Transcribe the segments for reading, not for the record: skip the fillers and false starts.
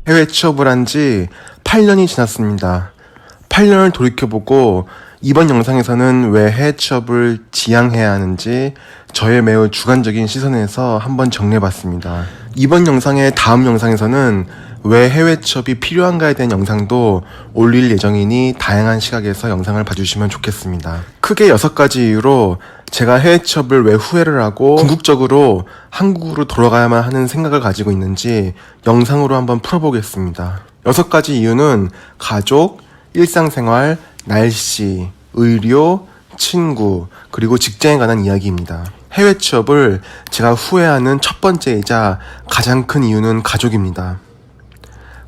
해외 취업을 한 지 8년이 지났습니다. 8년을 돌이켜보고 이번 영상에서는 왜 해외 취업을 지향해야 하는지 저의 매우 주관적인 시선에서 한번 정리해봤습니다. 이번 영상의 다음 영상에서는 왜 해외 취업이 필요한가에 대한 영상도 올릴 예정이니 다양한 시각에서 영상을 봐주시면 좋겠습니다. 크게 6가지 이유로 제가 해외 취업을 왜 후회를 하고 궁극적으로 한국으로 돌아가야만 하는 생각을 가지고 있는지 영상으로 한번 풀어보겠습니다. 6가지 이유는 가족, 일상생활, 날씨, 의료, 친구, 그리고 직장에 관한 이야기입니다. 해외 취업을 제가 후회하는 첫 번째이자 가장 큰 이유는 가족입니다.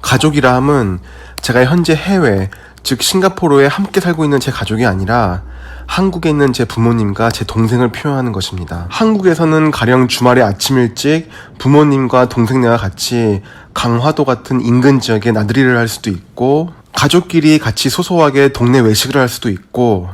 가족이라 함은 제가 현재 해외, 즉 싱가포르에 함께 살고 있는 제 가족이 아니라 한국에 있는 제 부모님과 제 동생을 표현하는 것입니다. 한국에서는 가령 주말에 아침 일찍 부모님과 동생네와 같이 강화도 같은 인근 지역에 나들이를 할 수도 있고, 가족끼리 같이 소소하게 동네 외식을 할 수도 있고,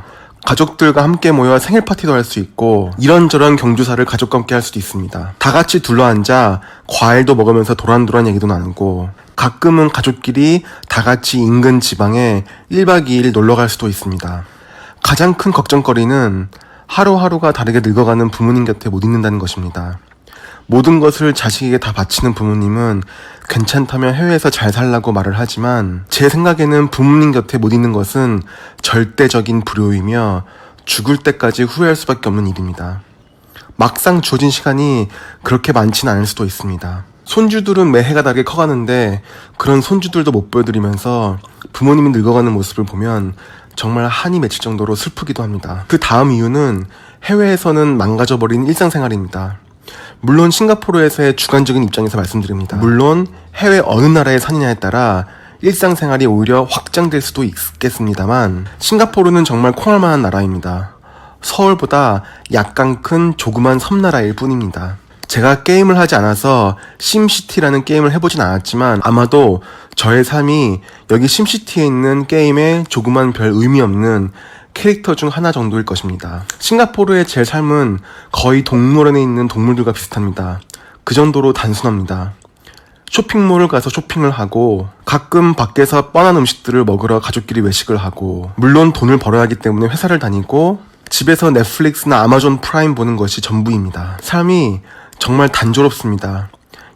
가족들과 함께 모여 생일 파티도 할 수 있고, 이런저런 경조사를 가족과 함께 할 수도 있습니다. 다 같이 둘러앉아 과일도 먹으면서 도란도란 얘기도 나누고, 가끔은 가족끼리 다 같이 인근 지방에 1박 2일 놀러 갈 수도 있습니다. 가장 큰 걱정거리는 하루하루가 다르게 늙어가는 부모님 곁에 못 있는다는 것입니다. 모든 것을 자식에게 다 바치는 부모님은 괜찮다면 해외에서 잘 살라고 말을 하지만, 제 생각에는 부모님 곁에 못 있는 것은 절대적인 불효이며 죽을 때까지 후회할 수밖에 없는 일입니다. 막상 주어진 시간이 그렇게 많지는 않을 수도 있습니다. 손주들은 매해가 다르게 커가는데 그런 손주들도 못 보여드리면서 부모님이 늙어가는 모습을 보면 정말 한이 맺힐 정도로 슬프기도 합니다. 그 다음 이유는 해외에서는 망가져버린 일상생활입니다. 물론 싱가포르에서의 주관적인 입장에서 말씀드립니다. 물론 해외 어느 나라에 사느냐에 따라 일상생활이 오히려 확장될 수도 있겠습니다만, 싱가포르는 정말 콩알만한 나라입니다. 서울보다 약간 큰 조그만 섬나라일 뿐입니다. 제가 게임을 하지 않아서 심시티라는 게임을 해보진 않았지만 아마도 저의 삶이 여기 심시티에 있는 게임의 조그만 별 의미 없는 캐릭터 중 하나 정도일 것입니다. 싱가포르의 제 삶은 거의 동물원에 있는 동물들과 비슷합니다. 그 정도로 단순합니다. 쇼핑몰을 가서 쇼핑을 하고, 가끔 밖에서 뻔한 음식들을 먹으러 가족끼리 외식을 하고, 물론 돈을 벌어야 하기 때문에 회사를 다니고, 집에서 넷플릭스나 아마존 프라임 보는 것이 전부입니다. 삶이 정말 단조롭습니다.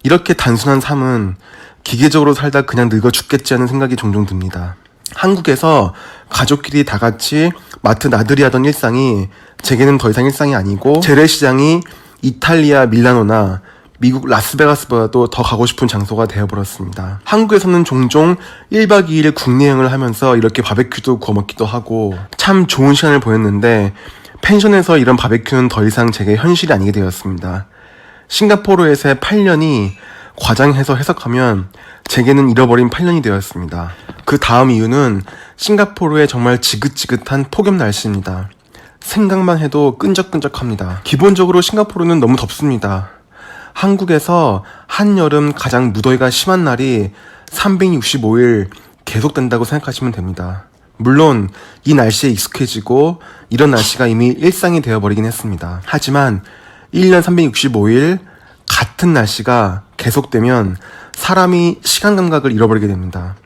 이렇게 단순한 삶은 기계적으로 살다 그냥 늙어 죽겠지 하는 생각이 종종 듭니다. 한국에서 가족끼리 다 같이 마트 나들이 하던 일상이 제게는 더 이상 일상이 아니고, 재래시장이 이탈리아 밀라노나 미국 라스베가스보다도 더 가고 싶은 장소가 되어버렸습니다. 한국에서는 종종 1박 2일 국내 여행을 하면서 이렇게 바베큐도 구워 먹기도 하고 참 좋은 시간을 보냈는데, 펜션에서 이런 바베큐는 더 이상 제게 현실이 아니게 되었습니다. 싱가포르에서의 8년이 과장해서 해석하면 제게는 잃어버린 8년이 되었습니다. 그 다음 이유는 싱가포르의 정말 지긋지긋한 폭염 날씨입니다. 생각만 해도 끈적끈적합니다. 기본적으로 싱가포르는 너무 덥습니다. 한국에서 한여름 가장 무더위가 심한 날이 365일 계속된다고 생각하시면 됩니다. 물론 이 날씨에 익숙해지고 이런 날씨가 이미 일상이 되어버리긴 했습니다. 하지만 1년 365일 같은 날씨가 계속되면 사람이 시간 감각을 잃어버리게 됩니다.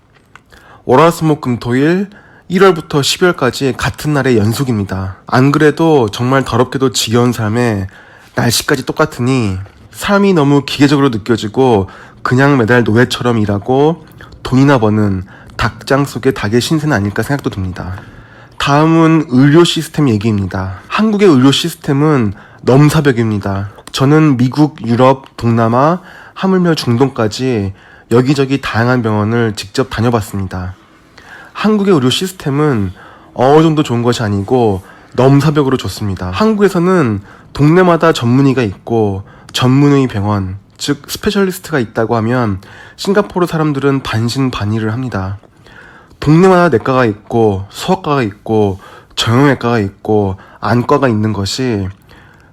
월화수목금토일 1월부터 12월까지 같은 날의 연속입니다. 안 그래도 정말 더럽게도 지겨운 삶에 날씨까지 똑같으니 삶이 너무 기계적으로 느껴지고 그냥 매달 노예처럼 일하고 돈이나 버는 닭장 속의 닭의 신세는 아닐까 생각도 듭니다. 다음은 의료 시스템 얘기입니다. 한국의 의료 시스템은 넘사벽입니다. 저는 미국, 유럽, 동남아, 하물며 중동까지 여기저기 다양한 병원을 직접 다녀봤습니다. 한국의 의료 시스템은 어느 정도 좋은 것이 아니고 넘사벽으로 좋습니다. 한국에서는 동네마다 전문의가 있고 전문의 병원, 즉 스페셜리스트가 있다고 하면 싱가포르 사람들은 반신반의를 합니다. 동네마다 내과가 있고 소아과가 있고 정형외과가 있고 안과가 있는 것이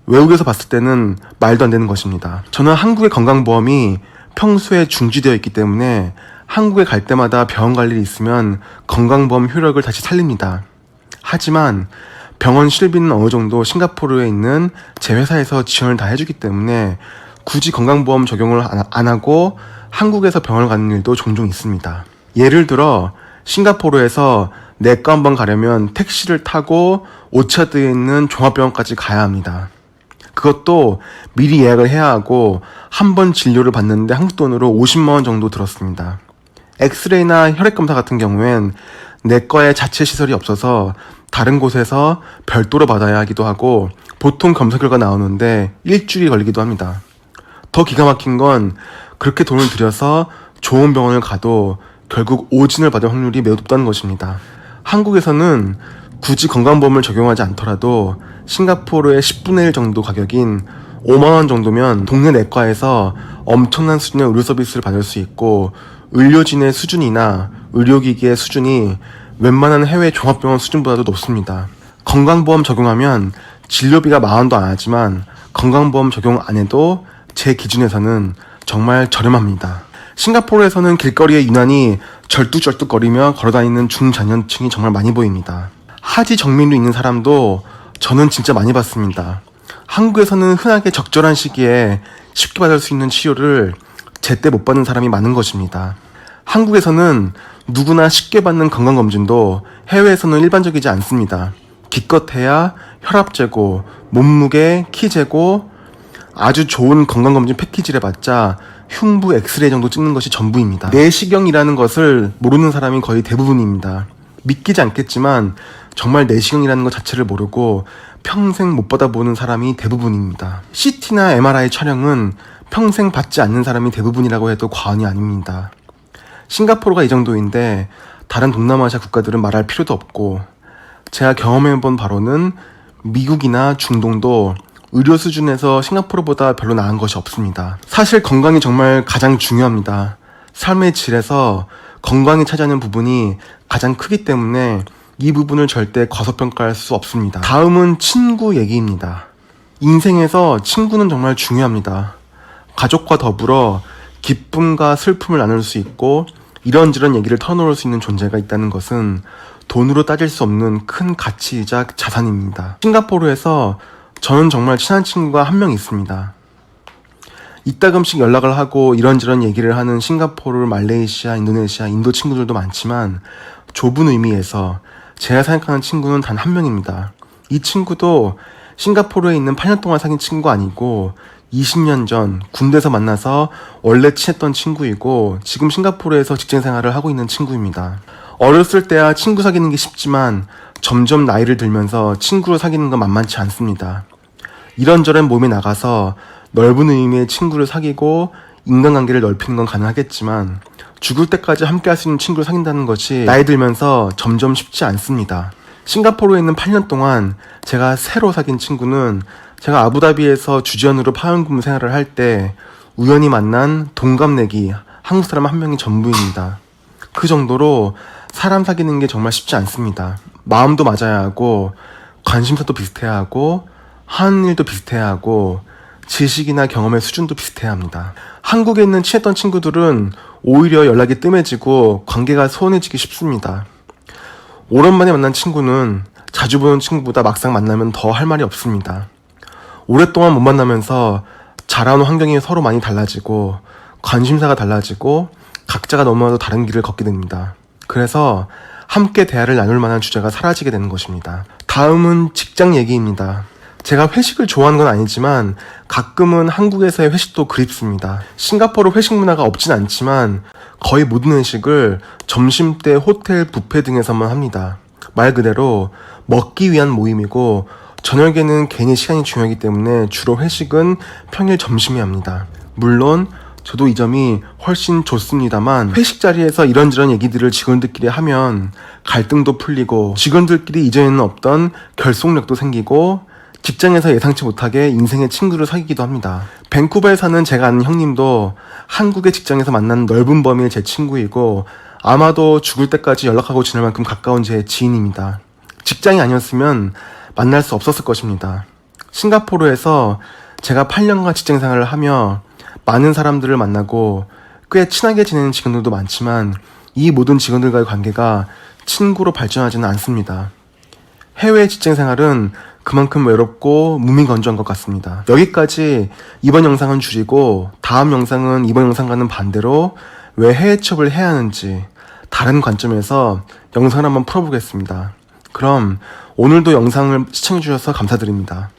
외국에서 봤을 때는 말도 안 되는 것입니다. 저는 한국의 건강보험이 평소에 중지되어 있기 때문에 한국에 갈 때마다 병원 갈 일이 있으면 건강보험 효력을 다시 살립니다. 하지만 병원 실비는 어느 정도 싱가포르에 있는 제 회사에서 지원을 다 해주기 때문에 굳이 건강보험 적용을 안 하고 한국에서 병원을 가는 일도 종종 있습니다. 예를 들어 싱가포르에서 내과 한번 가려면 택시를 타고 오차드에 있는 종합병원까지 가야 합니다. 그것도 미리 예약을 해야 하고 한 번 진료를 받는데 한국 돈으로 50만 원 정도 들었습니다. 엑스레이나 혈액검사 같은 경우엔 내과에 자체 시설이 없어서 다른 곳에서 별도로 받아야 하기도 하고 보통 검사 결과 나오는데 일주일이 걸리기도 합니다. 더 기가 막힌 건 그렇게 돈을 들여서 좋은 병원을 가도 결국 오진을 받을 확률이 매우 높다는 것입니다. 한국에서는 굳이 건강보험을 적용하지 않더라도 싱가포르의 10분의 1 정도 가격인 5만원 정도면 동네 내과에서 엄청난 수준의 의료 서비스를 받을 수 있고 의료진의 수준이나 의료기기의 수준이 웬만한 해외 종합병원 수준보다도 높습니다. 건강보험 적용하면 진료비가 10,000원도 안 하지만 건강보험 적용 안 해도 제 기준에서는 정말 저렴합니다. 싱가포르에서는 길거리에 유난히 절뚝절뚝거리며 걸어다니는 중장년층이 정말 많이 보입니다. 하지 정밀로 있는 사람도 저는 진짜 많이 봤습니다. 한국에서는 흔하게 적절한 시기에 쉽게 받을 수 있는 치료를 제때 못 받는 사람이 많은 것입니다. 한국에서는 누구나 쉽게 받는 건강검진도 해외에서는 일반적이지 않습니다. 기껏해야 혈압 재고, 몸무게, 키 재고, 아주 좋은 건강검진 패키지를 받자 흉부 엑스레이 정도 찍는 것이 전부입니다. 내시경이라는 것을 모르는 사람이 거의 대부분입니다. 믿기지 않겠지만 정말 내시경이라는 것 자체를 모르고 평생 못 받아보는 사람이 대부분입니다. CT나 MRI 촬영은 평생 받지 않는 사람이 대부분이라고 해도 과언이 아닙니다. 싱가포르가 이 정도인데 다른 동남아시아 국가들은 말할 필요도 없고 제가 경험해본 바로는 미국이나 중동도 의료 수준에서 싱가포르보다 별로 나은 것이 없습니다. 사실 건강이 정말 가장 중요합니다. 삶의 질에서 건강이 차지하는 부분이 가장 크기 때문에 이 부분을 절대 과소평가할 수 없습니다. 다음은 친구 얘기입니다. 인생에서 친구는 정말 중요합니다. 가족과 더불어 기쁨과 슬픔을 나눌 수 있고 이런저런 얘기를 털어놓을 수 있는 존재가 있다는 것은 돈으로 따질 수 없는 큰 가치이자 자산입니다. 싱가포르에서 저는 정말 친한 친구가 한 명 있습니다. 이따금씩 연락을 하고 이런저런 얘기를 하는 싱가포르, 말레이시아, 인도네시아, 인도 친구들도 많지만 좁은 의미에서 제가 생각하는 친구는 단 한 명입니다. 이 친구도 싱가포르에 있는 8년 동안 사귄 친구가 아니고 20년 전 군대에서 만나서 원래 친했던 친구이고 지금 싱가포르에서 직장생활을 하고 있는 친구입니다. 어렸을 때야 친구 사귀는 게 쉽지만 점점 나이를 들면서 친구를 사귀는 건 만만치 않습니다. 이런저런 몸에 나가서 넓은 의미의 친구를 사귀고 인간관계를 넓히는 건 가능하겠지만 죽을 때까지 함께 할 수 있는 친구를 사귄다는 것이 나이 들면서 점점 쉽지 않습니다. 싱가포르에 있는 8년 동안 제가 새로 사귄 친구는 제가 아부다비에서 주지원으로 파견근무 생활을 할 때 우연히 만난 동갑내기 한국 사람 한 명이 전부입니다. 그 정도로 사람 사귀는 게 정말 쉽지 않습니다. 마음도 맞아야 하고 관심사도 비슷해야 하고 하는 일도 비슷해야 하고 지식이나 경험의 수준도 비슷해야 합니다. 한국에 있는 친했던 친구들은 오히려 연락이 뜸해지고 관계가 소원해지기 쉽습니다. 오랜만에 만난 친구는 자주 보는 친구보다 막상 만나면 더 할 말이 없습니다. 오랫동안 못 만나면서 자라온 환경이 서로 많이 달라지고 관심사가 달라지고 각자가 너무나도 다른 길을 걷게 됩니다. 그래서 함께 대화를 나눌 만한 주제가 사라지게 되는 것입니다. 다음은 직장 얘기입니다. 제가 회식을 좋아하는 건 아니지만 가끔은 한국에서의 회식도 그립습니다. 싱가포르 회식 문화가 없진 않지만 거의 모든 회식을 점심때 호텔 뷔페 등에서만 합니다. 말 그대로 먹기 위한 모임이고 저녁에는 개인의 시간이 중요하기 때문에 주로 회식은 평일 점심에 합니다. 물론 저도 이 점이 훨씬 좋습니다만 회식 자리에서 이런저런 얘기들을 직원들끼리 하면 갈등도 풀리고 직원들끼리 이전에는 없던 결속력도 생기고 직장에서 예상치 못하게 인생의 친구를 사귀기도 합니다. 밴쿠버에 사는 제가 아는 형님도 한국의 직장에서 만난 넓은 범위의 제 친구이고 아마도 죽을 때까지 연락하고 지낼 만큼 가까운 제 지인입니다. 직장이 아니었으면 만날 수 없었을 것입니다. 싱가포르에서 제가 8년간 직장생활을 하며 많은 사람들을 만나고 꽤 친하게 지내는 직원들도 많지만 이 모든 직원들과의 관계가 친구로 발전하지는 않습니다. 해외 직장생활은 그만큼 외롭고 무미건조한 것 같습니다. 여기까지 이번 영상은 줄이고 다음 영상은 이번 영상과는 반대로 왜 해외 취업을 해야 하는지 다른 관점에서 영상을 한번 풀어보겠습니다. 그럼 오늘도 영상을 시청해주셔서 감사드립니다.